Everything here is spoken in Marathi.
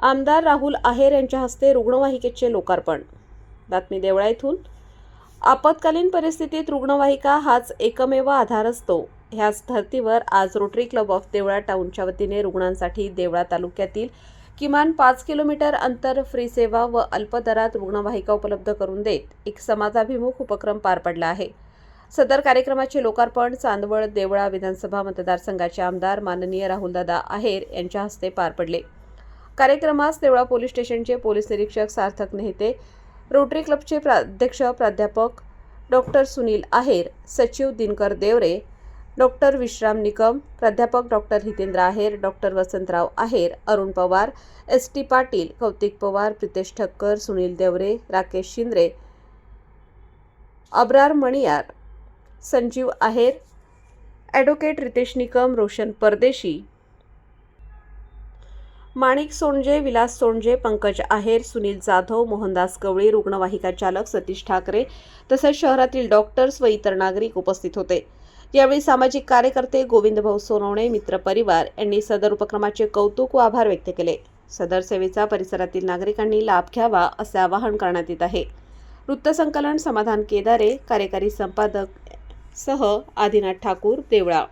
आमदार राहुल आहेर यांच्या हस्ते रुग्णवाहिकेचे लोकार्पण। बातमी देवळा येथून। आपत्कालीन परिस्थितीत रुग्णवाहिका हाच एकमेव आधार असतो। ह्याच धर्तीवर आज रोटरी क्लब ऑफ देवळा टाउनच्या वतीने रुग्णांसाठी देवळा तालुक्यातील किमान 5 किलोमीटर अंतर फ्री सेवा व अल्प दरात रुग्णवाहिका उपलब्ध करून देत एक समाजाभिमुख उपक्रम पार पडला आहे। सदर कार्यक्रमाचे लोकार्पण चांदवड देवळा विधानसभा मतदारसंघाचे आमदार माननीय राहुलदादा आहेर यांच्या हस्ते पार पडले। कार्यक्रमास देवळा पोलीस स्टेशनचे पोलीस निरीक्षक सार्थक नेहते, रोटरी क्लबचे अध्यक्ष प्राध्यापक डॉक्टर सुनील आहेर, सचिव दिनकर देवरे, डॉक्टर विश्राम निकम, प्राध्यापक डॉक्टर हितेंद्र आहेर, डॉक्टर वसंतराव आहेर, अरुण पवार, एस.टी. पाटील, कौतिक पवार, प्रितेश ठक्कर, सुनील देवरे, राकेश शिंद्रे, अब्रार मणियार, संजीव आहेर, ॲडव्होकेट रितेश निकम, रोशन परदेशी, माणिक सोंडजे, विलास सोंडजे, पंकज आहेर, सुनील जाधव, मोहनदास गवळी, रुग्णवाहिका चालक सतीश ठाकरे तसेच शहरातील डॉक्टर्स व इतर नागरिक उपस्थित होते। यावेळी सामाजिक कार्यकर्ते गोविंदभाऊ सोनवणे, मित्र परिवार यांनी सदर उपक्रमाचे कौतुक व आभार व्यक्त केले। सदर सेवेचा परिसरातील नागरिकांनी लाभ घ्यावा असे आवाहन करण्यात येत आहे। वृत्तसंकलन समाधान केदारे, कार्यकारी संपादक सह आदिनाथ ठाकूर, देवळा।